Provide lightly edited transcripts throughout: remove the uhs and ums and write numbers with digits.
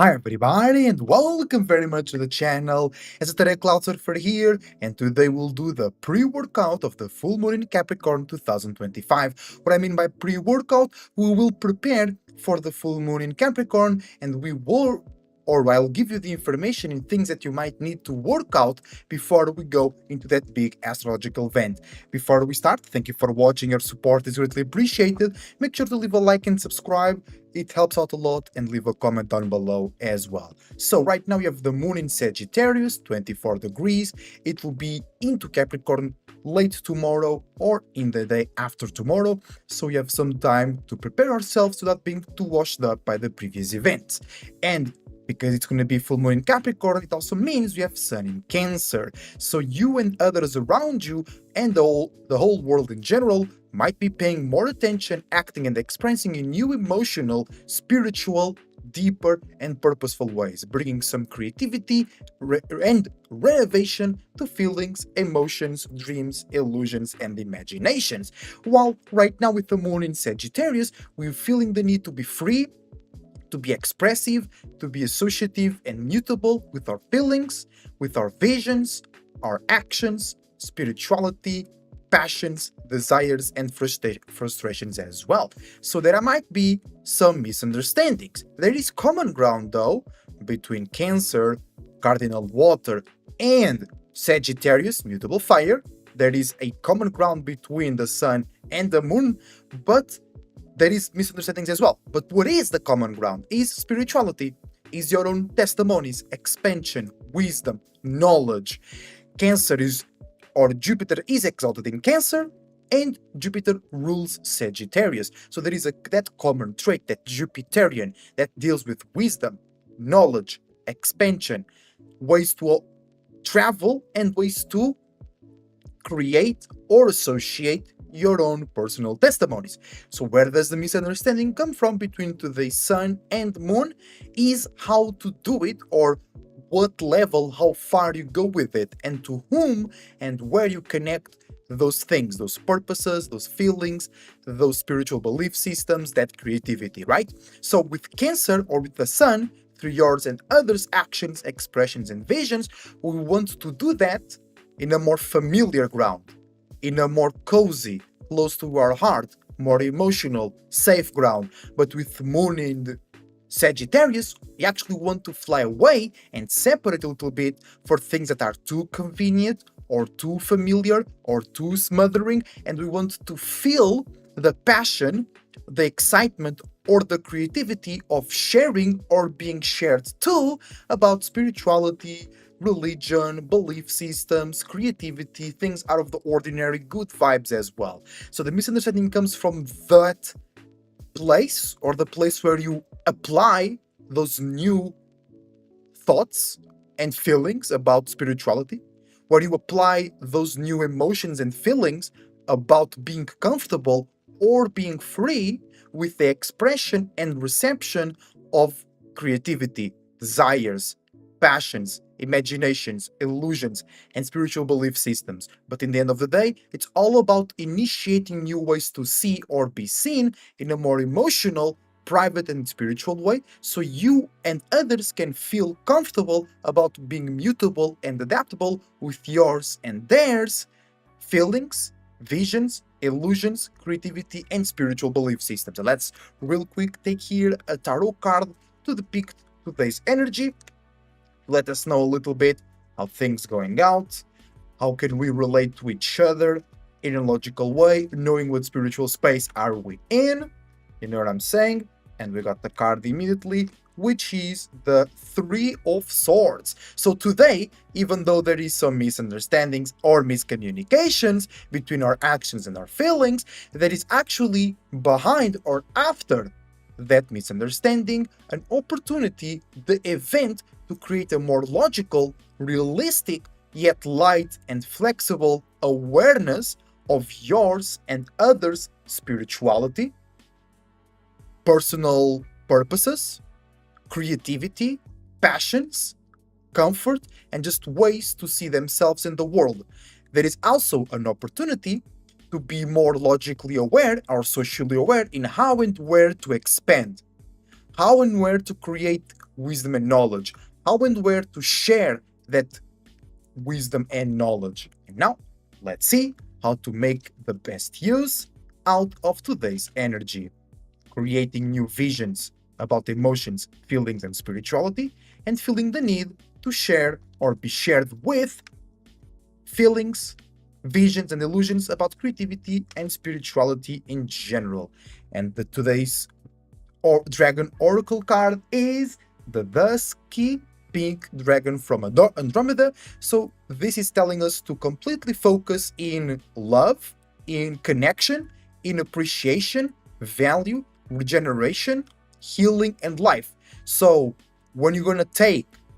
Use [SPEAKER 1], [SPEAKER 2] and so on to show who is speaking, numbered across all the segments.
[SPEAKER 1] Hi everybody and welcome very much to the channel. Esoteric Cloud Surfer here, and today we'll do the pre-workout of the full moon in Capricorn 2025. What I mean by pre-workout, we will prepare for the full moon in Capricorn, and I'll give you the information and things that you might need to work out before we go into that big astrological event. Before we start, thank you for watching. Your support is greatly appreciated. Make sure to leave a like and subscribe. It helps out a lot, and leave a comment down below as well. So right now you have the moon in Sagittarius, 24 degrees. It will be into Capricorn late tomorrow or in the day after tomorrow, so we have some time to prepare ourselves without being too washed up by the previous events. And because it's going to be full moon in Capricorn, it also means we have Sun in Cancer. So you and others around you and the whole world in general might be paying more attention, acting and expressing in new emotional, spiritual, deeper and purposeful ways, bringing some creativity and renovation to feelings, emotions, dreams, illusions and imaginations. While right now with the moon in Sagittarius, we're feeling the need to be free, to be expressive, to be associative and mutable with our feelings, with our visions, our actions, spirituality, passions, desires, and frustrations as well. So there might be some misunderstandings. There is common ground though between Cancer, cardinal water, and Sagittarius, mutable fire. There is a common ground between the sun and the moon, but there is misunderstandings as well. But what is the common ground is spirituality, is your own testimonies, expansion, wisdom, knowledge. Cancer is, or Jupiter is exalted in Cancer, and Jupiter rules Sagittarius. So there is that common trait, that Jupiterian, that deals with wisdom, knowledge, expansion, ways to travel and ways to create or associate your own personal testimonies. So where does the misunderstanding come from between today's sun and moon is how to do it, or what level, how far you go with it, and to whom and where you connect those things, those purposes, those feelings, those spiritual belief systems, that creativity, right? So with Cancer or with the sun, through yours and others' actions, expressions, and visions, we want to do that in a more familiar ground, in a more cozy, close to our heart, more emotional, safe ground. But with moon in Sagittarius, we actually want to fly away and separate a little bit for things that are too convenient or too familiar or too smothering, and we want to feel the passion, the excitement, or the creativity of sharing or being shared too about spirituality, religion, belief systems, creativity, things out of the ordinary, good vibes as well. So the misunderstanding comes from that place, or the place where you apply those new thoughts and feelings about spirituality, where you apply those new emotions and feelings about being comfortable or being free with the expression and reception of creativity, desires, passions, imaginations, illusions, and spiritual belief systems. But in the end of the day, it's all about initiating new ways to see or be seen in a more emotional, private, and spiritual way, so you and others can feel comfortable about being mutable and adaptable with yours and theirs feelings, visions, illusions, creativity, and spiritual belief systems. And let's real quick take here a tarot card to depict today's energy. Let us know a little bit how things going out, how can we relate to each other in a logical way, knowing what spiritual space are we in, you know what I'm saying? And we got the card immediately, which is the Three of Swords. So today, even though there is some misunderstandings or miscommunications between our actions and our feelings, there is actually behind or after that misunderstanding an opportunity, the event, to create a more logical, realistic, yet light and flexible awareness of yours and others' spirituality, personal purposes, creativity, passions, comfort, and just ways to see themselves in the world. There is also an opportunity to be more logically aware or socially aware in how and where to expand, how and where to create wisdom and knowledge, how and where to share that wisdom and knowledge. And now, let's see how to make the best use out of today's energy, creating new visions about emotions, feelings, and spirituality, and feeling the need to share or be shared with feelings, visions, and illusions about creativity and spirituality in general. And today's dragon oracle card is the dusky pink dragon from Andromeda. So this is telling us to completely focus in love, in connection, in appreciation, value, regeneration, healing, and life. So when you're gonna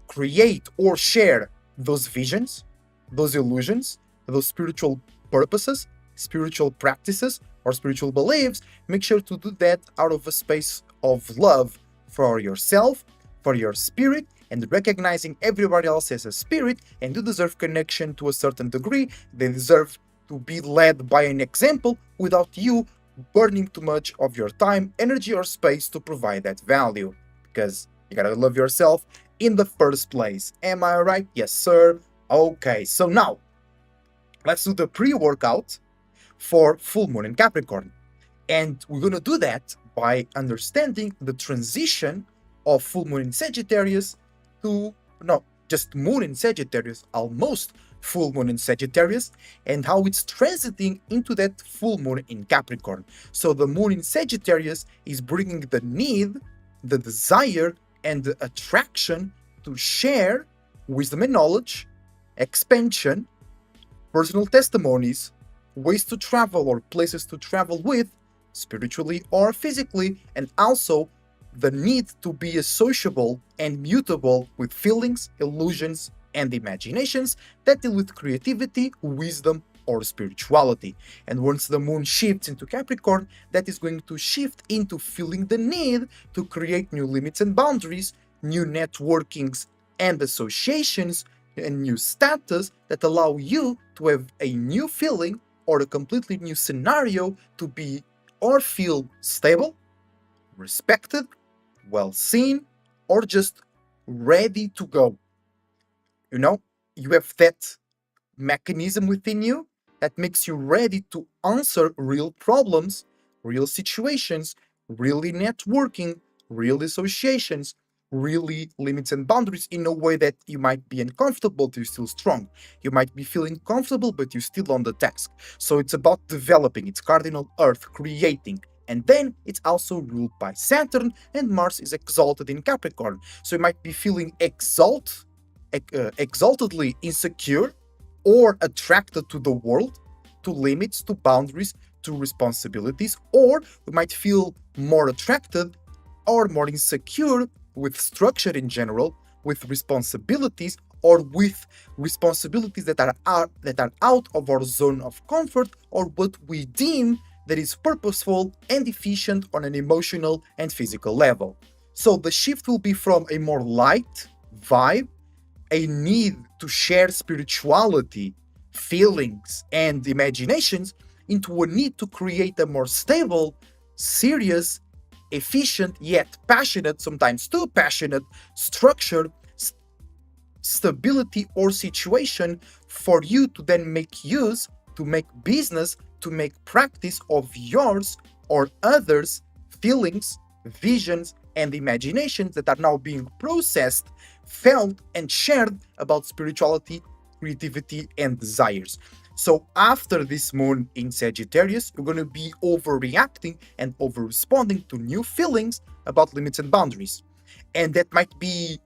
[SPEAKER 1] create, or share those visions, those illusions, those spiritual purposes, spiritual practices, or spiritual beliefs, make sure to do that out of a space of love for yourself, for your spirit, and recognizing everybody else as a spirit, and you deserve connection to a certain degree. They deserve to be led by an example without you burning too much of your time, energy, or space to provide that value. Because you gotta love yourself in the first place. Am I right? Yes, sir. Okay, so now let's do the pre-workout for full moon in Capricorn. And we're going to do that by understanding the transition of full moon in Sagittarius to, no, just moon in Sagittarius, almost full moon in Sagittarius, and how it's transiting into that full moon in Capricorn. So the moon in Sagittarius is bringing the need, the desire, and the attraction to share wisdom and knowledge, expansion, personal testimonies, ways to travel or places to travel with, spiritually or physically, and also the need to be sociable and mutable with feelings, illusions, and imaginations that deal with creativity, wisdom, or spirituality. And once the moon shifts into Capricorn, that is going to shift into feeling the need to create new limits and boundaries, new networkings and associations, and new status that allow you to have a new feeling or a completely new scenario to be or feel stable, respected, well seen, or just ready to go. You know, you have that mechanism within you that makes you ready to answer real problems, real situations, really networking, real associations, really limits and boundaries in a way that you might be uncomfortable but you're still strong. You might be feeling comfortable but you're still on the task. So it's about developing, it's cardinal earth, creating. And then it's also ruled by Saturn, and Mars is exalted in Capricorn. So you might be feeling exaltedly insecure or attracted to the world, to limits, to boundaries, to responsibilities, or we might feel more attracted or more insecure with structure in general, with responsibilities, or with responsibilities that are out of our zone of comfort, or what we deem that is purposeful and efficient on an emotional and physical level. So the shift will be from a more light vibe, a need to share spirituality, feelings, and imaginations, into a need to create a more stable, serious, efficient, yet passionate, sometimes too passionate, structured stability or situation for you to then make use, to make business, to make practice of yours or others' feelings, visions, and imaginations that are now being processed, felt, and shared about spirituality, creativity, and desires. So after this moon in Sagittarius, you're going to be overreacting and over-responding to new feelings about limits and boundaries. And that might be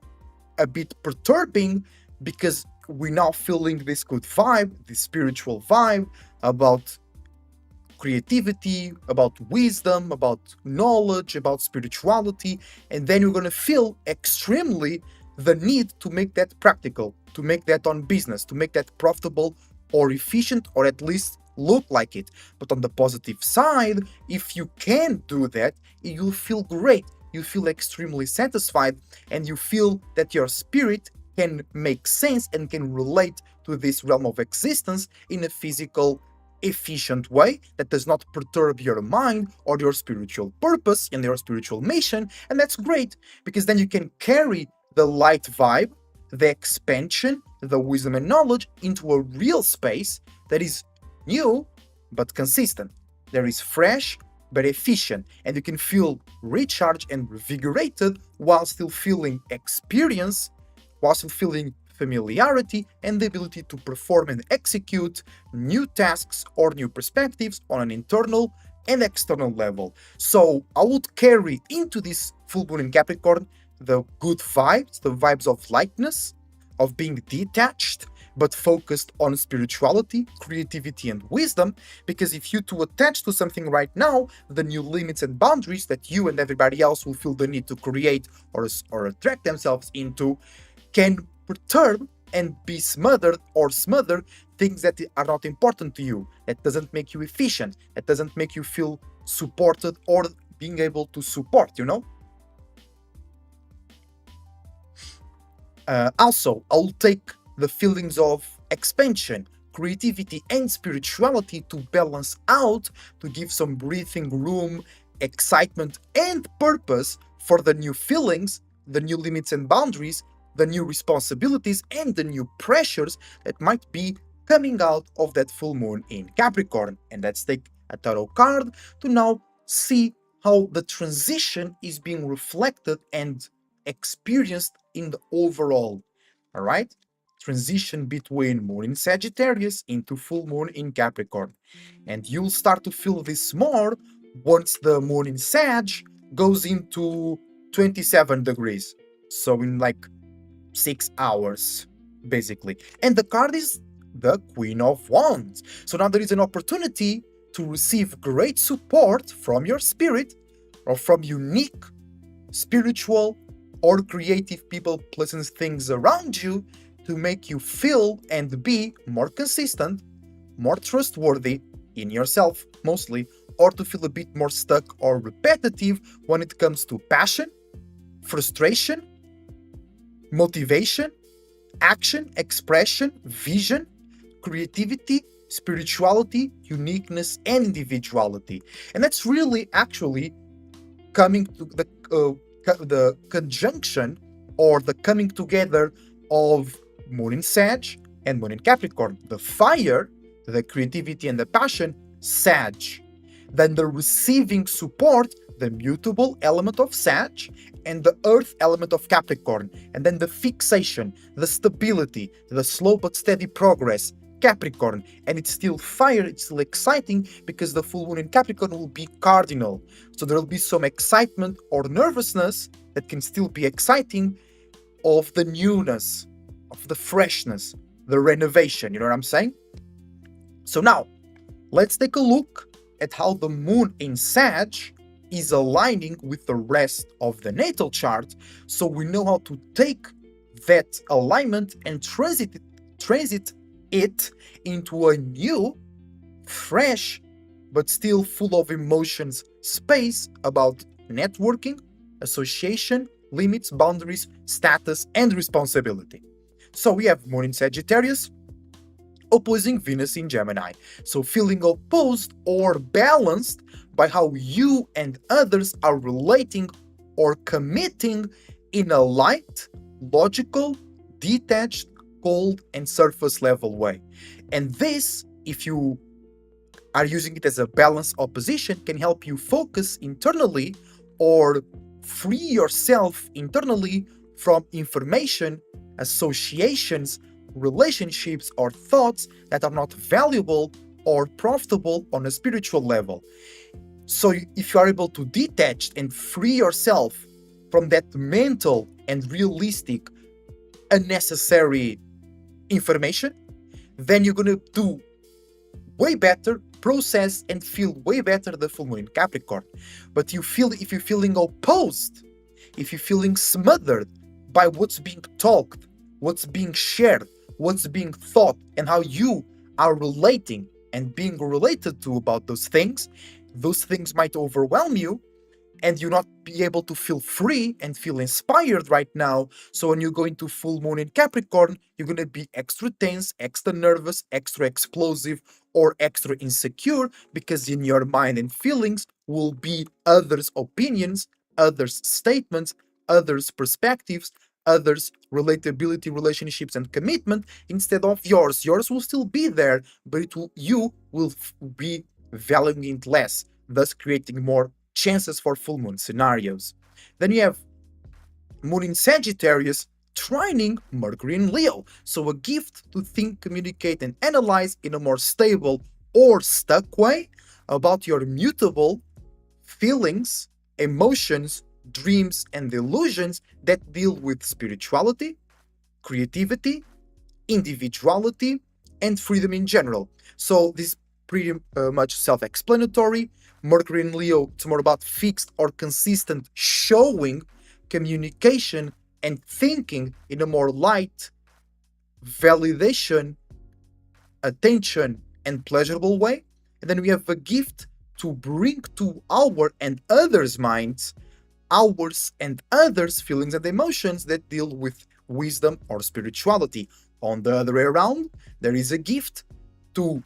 [SPEAKER 1] a bit perturbing because we're now feeling this good vibe, this spiritual vibe about creativity, about wisdom, about knowledge, about spirituality, and then you're going to feel extremely the need to make that practical, to make that on business, to make that profitable or efficient, or at least look like it. But on the positive side, if you can do that, you'll feel great. You feel extremely satisfied, and you feel that your spirit can make sense and can relate to this realm of existence in a physical, efficient way that does not perturb your mind or your spiritual purpose and your spiritual mission. And that's great, because then you can carry the light vibe, the expansion, the wisdom and knowledge into a real space that is new but consistent. That is fresh but efficient, and you can feel recharged and revigorated while still feeling experience, while still feeling familiarity and the ability to perform and execute new tasks or new perspectives on an internal and external level. So I would carry into this full moon in Capricorn the good vibes, the vibes of lightness, of being detached, but focused on spirituality, creativity, and wisdom. Because if you too attach to something right now, the new limits and boundaries that you and everybody else will feel the need to create or attract themselves into can perturb and be smothered or smother things that are not important to you, that doesn't make you efficient, that doesn't make you feel supported or being able to support, you know? Also, I'll take the feelings of expansion, creativity, and spirituality to balance out, to give some breathing room, excitement, and purpose for the new feelings, the new limits and boundaries, the new responsibilities, and the new pressures that might be coming out of that full moon in Capricorn. And let's take a tarot card to now see how the transition is being reflected and experienced in the overall. All right? Transition between moon in Sagittarius into full moon in Capricorn. And you'll start to feel this more once the moon in Sag goes into 27 degrees. So in like 6 hours, basically. And the card is the Queen of Wands. So now there is an opportunity to receive great support from your spirit or from unique spiritual or creative people, places, things around you to make you feel and be more consistent, more trustworthy in yourself, mostly, or to feel a bit more stuck or repetitive when it comes to passion, frustration, motivation, action, expression, vision, creativity, spirituality, uniqueness, and individuality. And that's really actually coming to the conjunction or the coming together of Moon in Sag and Moon in Capricorn. The fire, the creativity and the passion, Sag. Then the receiving support, the mutable element of Sag, and the earth element of Capricorn. And then the fixation, the stability, the slow but steady progress, Capricorn. And it's still fire, it's still exciting because the full moon in Capricorn will be cardinal. So there will be some excitement or nervousness that can still be exciting of the newness, of the freshness, the renovation, you know what I'm saying? So now, let's take a look at how the moon in Sag is aligning with the rest of the natal chart, so we know how to take that alignment and transit it into a new, fresh, but still full of emotions space about networking, association, limits, boundaries, status, and responsibility. So we have Moon in Sagittarius opposing Venus in Gemini. So feeling opposed or balanced by how you and others are relating or committing in a light, logical, detached, cold, and surface level way. And this, if you are using it as a balanced opposition, can help you focus internally or free yourself internally from information, associations, relationships, or thoughts that are not valuable or profitable on a spiritual level. So if you are able to detach and free yourself from that mental and realistic unnecessary information, then you're going to do way better, process and feel way better the full moon in Capricorn. But if you're feeling opposed, if you're feeling smothered by what's being talked, what's being shared, what's being thought, and how you are relating and being related to about those things might overwhelm you, and you not be able to feel free and feel inspired right now. So when you go into full moon in Capricorn, you're going to be extra tense, extra nervous, extra explosive, or extra insecure, because in your mind and feelings will be others' opinions, others' statements, others' perspectives, others' relatability, relationships, and commitment instead of yours. Yours will still be there, but you will be valuing it less, thus creating more chances for full moon scenarios. Then you have Moon in Sagittarius trining Mercury in Leo. So a gift to think, communicate, and analyze in a more stable or stuck way about your mutable feelings, emotions, dreams, and illusions that deal with spirituality, creativity, individuality, and freedom in general. So this is pretty much self-explanatory. Mercury in Leo, it's more about fixed or consistent showing, communication, and thinking in a more light, validation, attention, and pleasurable way. And then we have a gift to bring to our and others' minds ours and others' feelings and emotions that deal with wisdom or spirituality. On the other way around, there is a gift to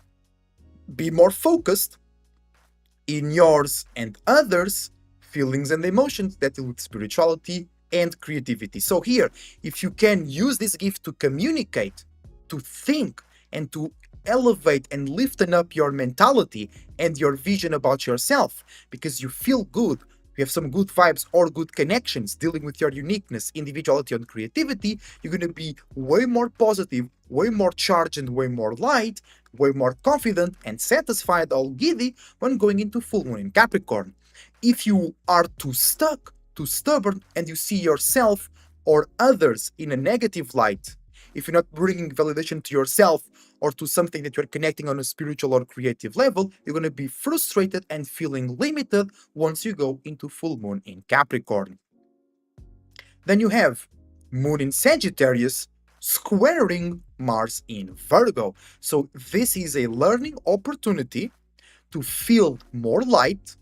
[SPEAKER 1] be more focused in yours and others' feelings and emotions that deal with spirituality and creativity. So, here, if you can use this gift to communicate, to think, and to elevate and liften up your mentality and your vision about yourself, because you feel good, you have some good vibes or good connections dealing with your uniqueness, individuality, and creativity, you're going to be way more positive, way more charged, and way more light, way more confident and satisfied, all giddy, when going into full moon in Capricorn. If you are too stuck, too stubborn, and you see yourself or others in a negative light, if you're not bringing validation to yourself or to something that you're connecting on a spiritual or creative level, you're going to be frustrated and feeling limited once you go into full moon in Capricorn. Then you have Moon in Sagittarius squaring Mars in Virgo. So this is a learning opportunity to feel more light,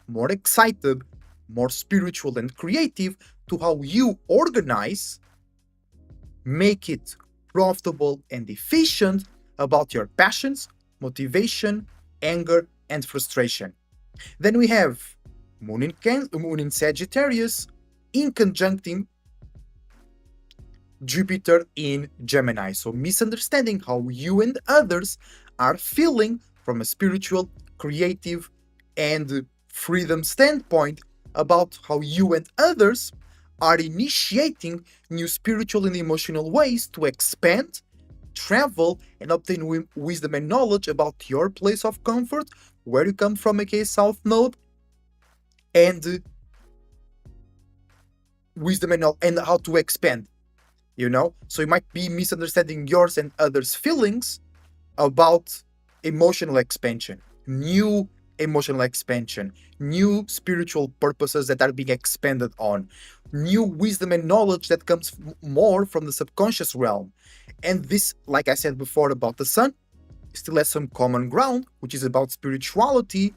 [SPEAKER 1] more excited, more spiritual and creative to how you organize, make it profitable and efficient about your passions, motivation, anger, and frustration. Then we have Moon in Sagittarius in conjuncting Jupiter in Gemini. So misunderstanding how you and others are feeling from a spiritual, creative, and freedom standpoint about how you and others are initiating new spiritual and emotional ways to expand, travel, and obtain wisdom and knowledge about your place of comfort, where you come from, aka South Node, and wisdom and how to expand. So you might be misunderstanding yours and others' feelings about emotional expansion, new emotional expansion, new spiritual purposes that are being expanded on, new wisdom and knowledge that comes more from the subconscious realm. And this, like I said before about the sun, still has some common ground, which is about spirituality,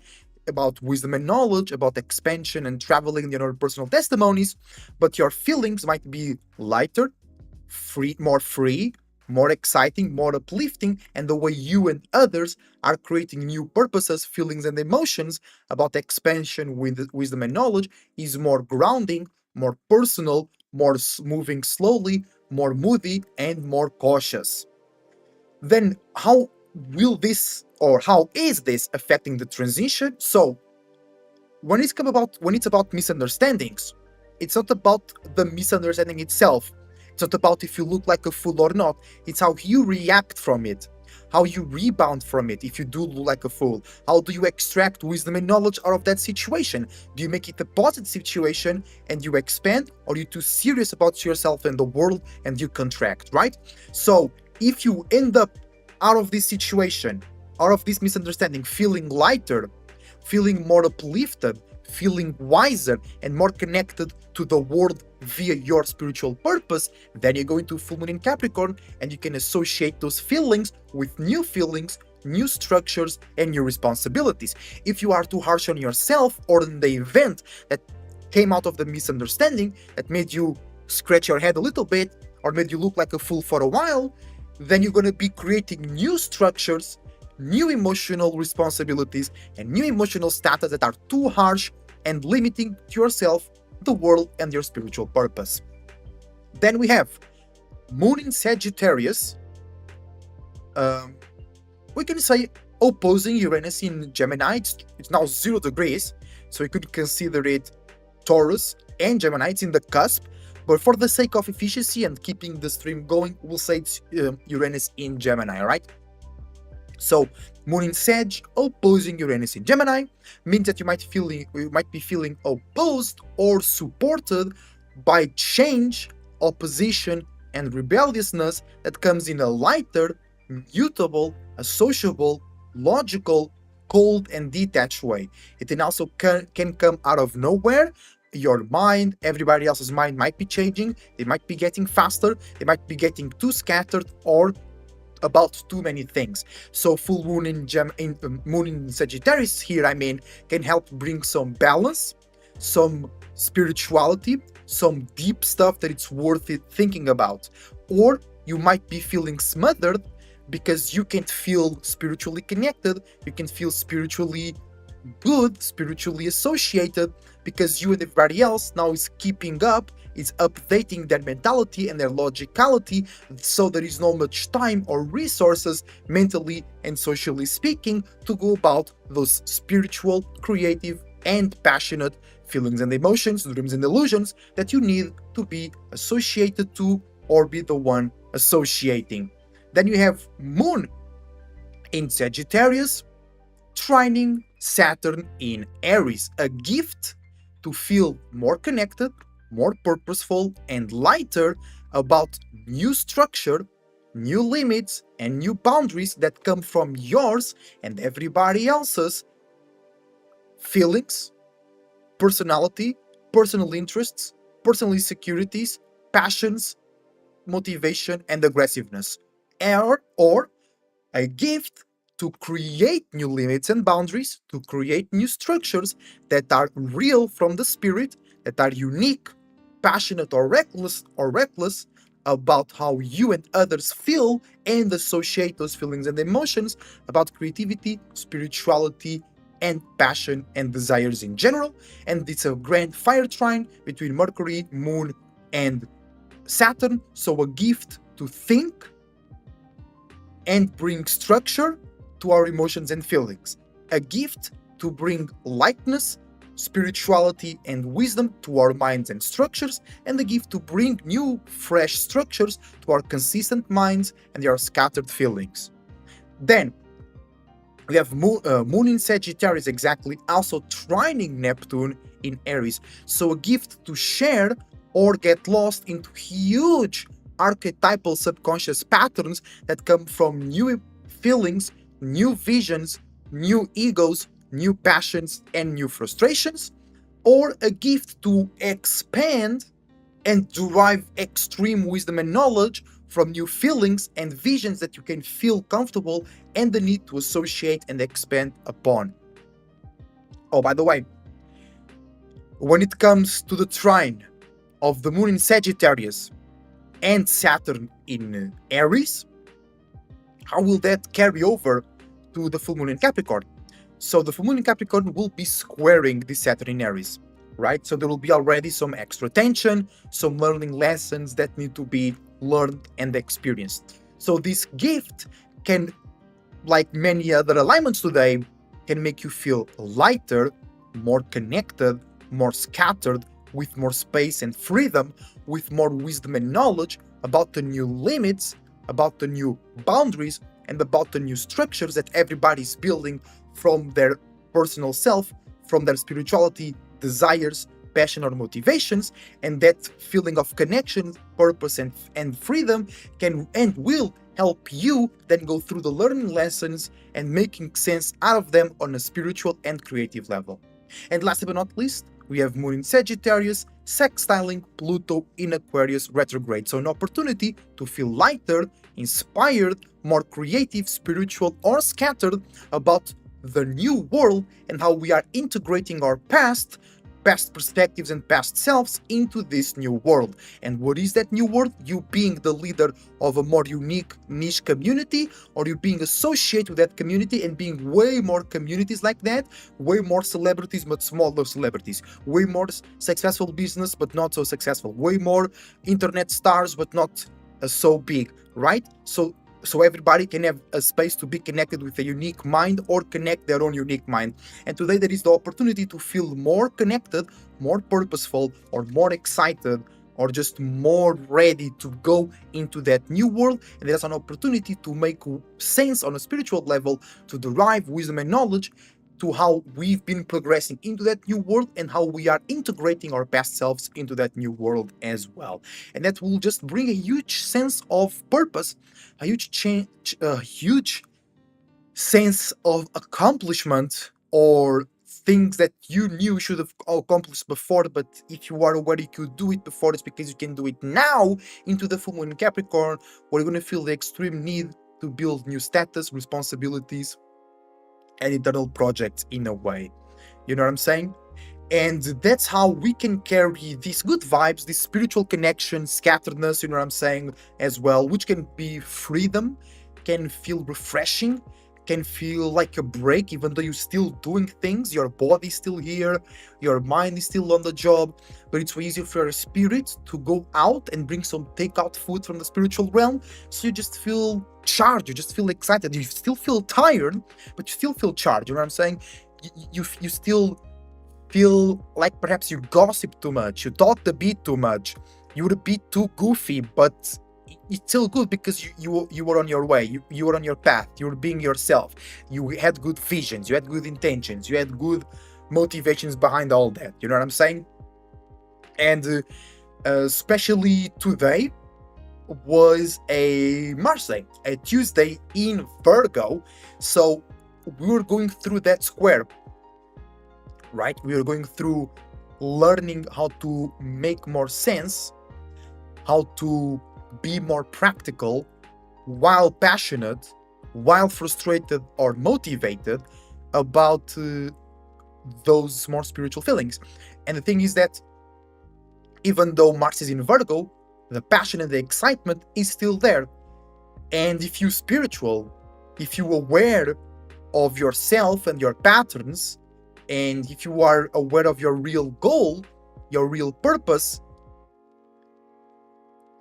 [SPEAKER 1] about wisdom and knowledge, about expansion and traveling, personal testimonies, but your feelings might be lighter, free, more exciting, more uplifting, and the way you and others are creating new purposes, feelings, and emotions about expansion with wisdom and knowledge is more grounding, more personal, more moving slowly, more moody, and more cautious. Then how is this affecting the transition? So when it's about misunderstandings, it's not about the misunderstanding itself. It's not about if you look like a fool or not. It's how you react from it, how you rebound from it if you do look like a fool. How do you extract wisdom and knowledge out of that situation? Do you make it a positive situation and you expand, or are you too serious about yourself and the world and you contract, right? So if you end up out of this situation, out of this misunderstanding, feeling lighter, feeling more uplifted, feeling wiser, and more connected to the world via your spiritual purpose, then you go into full moon in Capricorn and you can associate those feelings with new feelings, new structures, and new responsibilities. If you are too harsh on yourself or in the event that came out of the misunderstanding that made you scratch your head a little bit or made you look like a fool for a while, then you're going to be creating new structures, new emotional responsibilities, and new emotional status that are too harsh and limiting to yourself, the world, and your spiritual purpose. Then we have Moon in Sagittarius. We can say opposing Uranus in Gemini. It's now 0 degrees, so you could consider it Taurus and Gemini. It's in the cusp, but for the sake of efficiency and keeping the stream going, we'll say it's Uranus in Gemini, right? So Moon in Sag opposing Uranus in Gemini means that you might be feeling opposed or supported by change, opposition, and rebelliousness that comes in a lighter, mutable, associable, logical, cold, and detached way. It can also can come out of nowhere. Your mind, everybody else's mind might be changing. They might be getting faster. They might be getting too scattered or about too many things. So full moon in moon in Sagittarius here, can help bring some balance, some spirituality, some deep stuff that it's worth it thinking about. Or you might be feeling smothered because you can't feel spiritually connected, you can feel spiritually good, spiritually associated, because you and everybody else now is keeping up, is updating their mentality and their logicality, so there is not much time or resources, mentally and socially speaking, to go about those spiritual, creative, and passionate feelings and emotions, dreams and illusions that you need to be associated to or be the one associating. Then you have Moon in Sagittarius, trining Saturn in Aries, a gift to feel more connected, more purposeful, and lighter about new structure, new limits, and new boundaries that come from yours and everybody else's feelings, personality, personal interests, personal insecurities, passions, motivation, and aggressiveness. Or a gift to create new limits and boundaries, to create new structures that are real from the spirit, that are unique, passionate, or reckless about how you and others feel and associate those feelings and emotions about creativity, spirituality, and passion and desires in general. And it's a grand fire trine between Mercury, Moon, and Saturn, so a gift to think and bring structure to our emotions and feelings, a gift to bring lightness, spirituality, and wisdom to our minds and structures, and a gift to bring new, fresh structures to our consistent minds and our scattered feelings. Then we have Moon in Sagittarius exactly, also trining Neptune in Aries, so a gift to share or get lost into huge archetypal subconscious patterns that come from new feelings, new visions, new egos, new passions, and new frustrations, or a gift to expand and derive extreme wisdom and knowledge from new feelings and visions that you can feel comfortable and the need to associate and expand upon. Oh, by the way, when it comes to the trine of the Moon in Sagittarius and Saturn in Aries, how will that carry over to the full moon in Capricorn? So the full moon in Capricorn will be squaring the Saturn in Aries, right? So there will be already some extra tension, some learning lessons that need to be learned and experienced. So this gift can, like many other alignments today, can make you feel lighter, more connected, more scattered, with more space and freedom, with more wisdom and knowledge about the new limits, about the new boundaries, and about the new structures that everybody's building from their personal self, from their spirituality, desires, passion, or motivations. And that feeling of connection, purpose, and freedom can and will help you then go through the learning lessons and making sense out of them on a spiritual and creative level. And last but not least, we have Moon in Sagittarius sextiling Pluto in Aquarius retrograde. So an opportunity to feel lighter, inspired, more creative, spiritual, or scattered about the new world and how we are integrating our past past perspectives and past selves into this new world. And what is that new world? You being the leader of a more unique niche community, or you being associated with that community and being way more communities like that, way more celebrities but smaller celebrities, way more successful business but not so successful, way more internet stars but not so big, right? So everybody can have a space to be connected with a unique mind or connect their own unique mind. And today there is the opportunity to feel more connected, more purposeful, or more excited, or just more ready to go into that new world. And there's an opportunity to make sense on a spiritual level, to derive wisdom and knowledge to how we've been progressing into that new world and how we are integrating our past selves into that new world as well. And that will just bring a huge sense of purpose, a huge change, a huge sense of accomplishment, or things that you knew should have accomplished before, but if you are aware you could do it before, it's because you can do it now into the full moon in Capricorn, where you're going to feel the extreme need to build new status, responsibilities, and internal projects in a way. You know what I'm saying? And that's how we can carry these good vibes, this spiritual connection, scatteredness, you know what I'm saying, as well, which can be freedom, can feel refreshing, can feel like a break, even though you're still doing things, your body's still here, your mind is still on the job, but it's way easier for your spirit to go out and bring some takeout food from the spiritual realm, so you just feel charged, you just feel excited, you still feel tired, but you still feel charged, you know what I'm saying? You still feel like perhaps you gossip too much, you talked a bit too much, you were a bit too goofy, but it's still good because you were on your way, you were on your path, you were being yourself, you had good visions, you had good intentions, you had good motivations behind all that, you know what I'm saying? And especially today was a Mars Day, a Tuesday in Virgo, so we were going through that square, right? We are going through learning how to make more sense, how to be more practical, while passionate, while frustrated or motivated about those more spiritual feelings. And the thing is that even though Mars is in Virgo, the passion and the excitement is still there. And if you're spiritual, if you're aware of yourself and your patterns, and if you are aware of your real goal, your real purpose,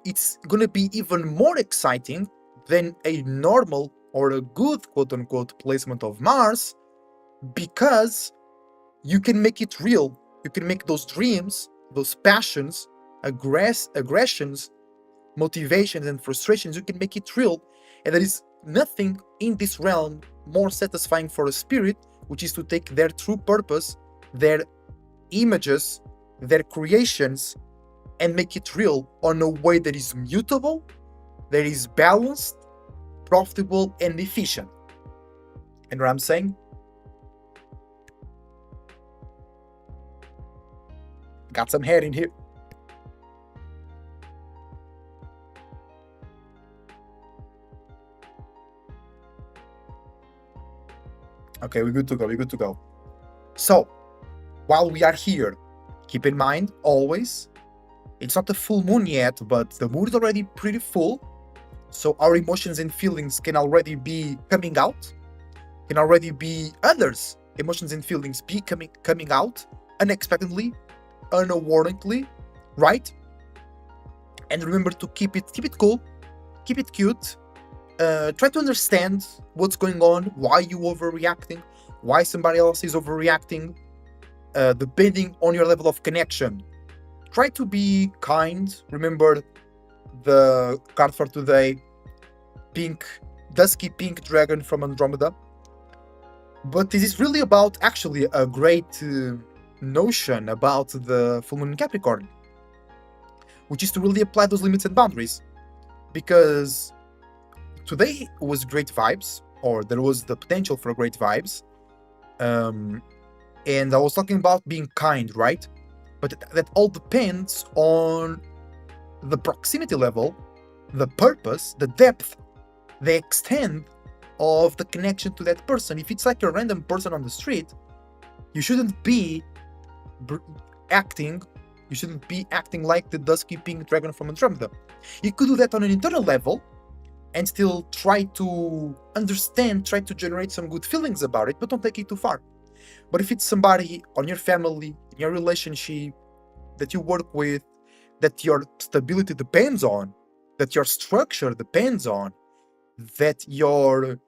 [SPEAKER 1] it's gonna be even more exciting than a normal or a good quote-unquote placement of Mars, because you can make it real. You can make those dreams, those passions, aggressions, motivations, and frustrations, you can make it real. And there is nothing in this realm more satisfying for a spirit, which is to take their true purpose, their images, their creations, and make it real on a way that is mutable, that is balanced, profitable, and efficient. And what I'm saying? Got some hair in here. Okay, we're good to go. So, while we are here, keep in mind, always, it's not the full moon yet, but the moon is already pretty full, so our emotions and feelings can already be coming out, can already be others' emotions and feelings be coming out unexpectedly, unwarrantedly, right? And remember to keep it cool, keep it cute, try to understand what's going on, why you overreacting, why somebody else is overreacting, depending on your level of connection. Try to be kind. Remember the card for today, dusky pink dragon from Andromeda. But this is really about actually a great notion about the full moon in Capricorn, which is to really apply those limits and boundaries. Because today was great vibes, or there was the potential for great vibes. And I was talking about being kind, right? But that all depends on the proximity level, the purpose, the depth, the extent of the connection to that person. If it's like a random person on the street, you shouldn't be acting, you shouldn't be acting like the dust-keeping dragon from Andromeda. You could do that on an internal level and still try to understand, try to generate some good feelings about it, but don't take it too far. But if it's somebody on your family, in your relationship, that you work with, that your stability depends on, that your structure depends on, that your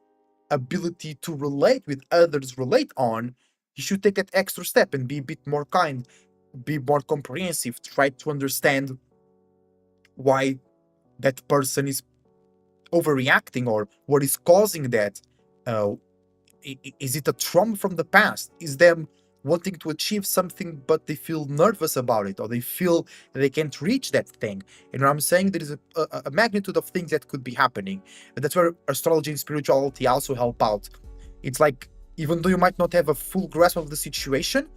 [SPEAKER 1] ability to relate with others relate on, you should take that extra step and be a bit more kind, be more comprehensive, try to understand why that person is overreacting or what is causing that. Uh, is it a trauma from the past? Is them wanting to achieve something but they feel nervous about it, or they feel they can't reach that thing? And what I'm saying, there is a magnitude of things that could be happening, and that's where astrology and spirituality also help out. It's like, even though you might not have a full grasp of the situation,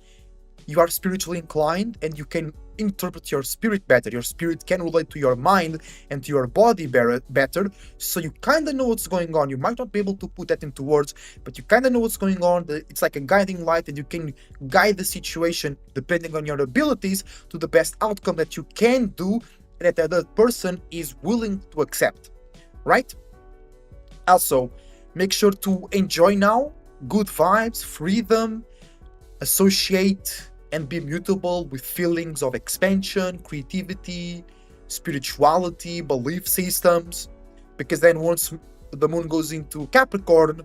[SPEAKER 1] you are spiritually inclined and you can interpret your spirit better. Your spirit can relate to your mind and to your body better, so you kind of know what's going on. You might not be able to put that into words, but you kind of know what's going on. It's like a guiding light, and you can guide the situation depending on your abilities to the best outcome that you can do and that the other person is willing to accept, right? Also, make sure to enjoy now. Good vibes, freedom, associate and be mutable with feelings of expansion, creativity, spirituality, belief systems, because then once the moon goes into Capricorn,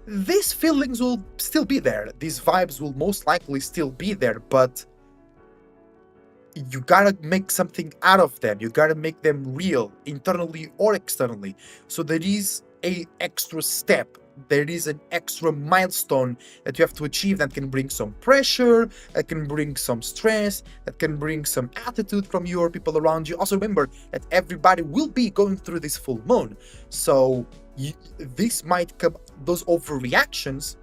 [SPEAKER 1] these feelings will still be there. These vibes will most likely still be there, but you gotta make something out of them. You gotta make them real, internally or externally. So there is a extra step. There is an extra milestone that you have to achieve that can bring some pressure, that can bring some stress, that can bring some attitude from you or people around you. Also remember that everybody will be going through this full moon. So this might come, those overreactions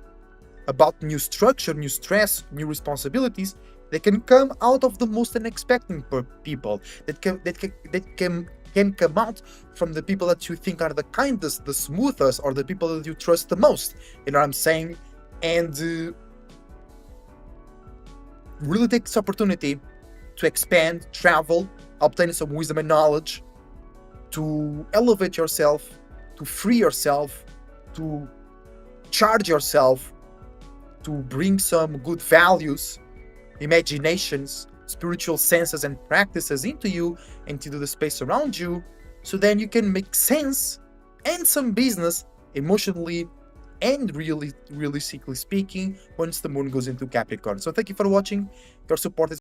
[SPEAKER 1] about new structure, new stress, new responsibilities, they can come out of the most unexpected people. That can come out from the people that you think are the kindest, the smoothest, or the people that you trust the most. You know what I'm saying? And really take this opportunity to expand, travel, obtain some wisdom and knowledge, to elevate yourself, to free yourself, to charge yourself, to bring some good values, imaginations, spiritual senses and practices into you and into the space around you, so then you can make sense and some business emotionally and realistically speaking once the moon goes into Capricorn. So thank you for watching. Your support is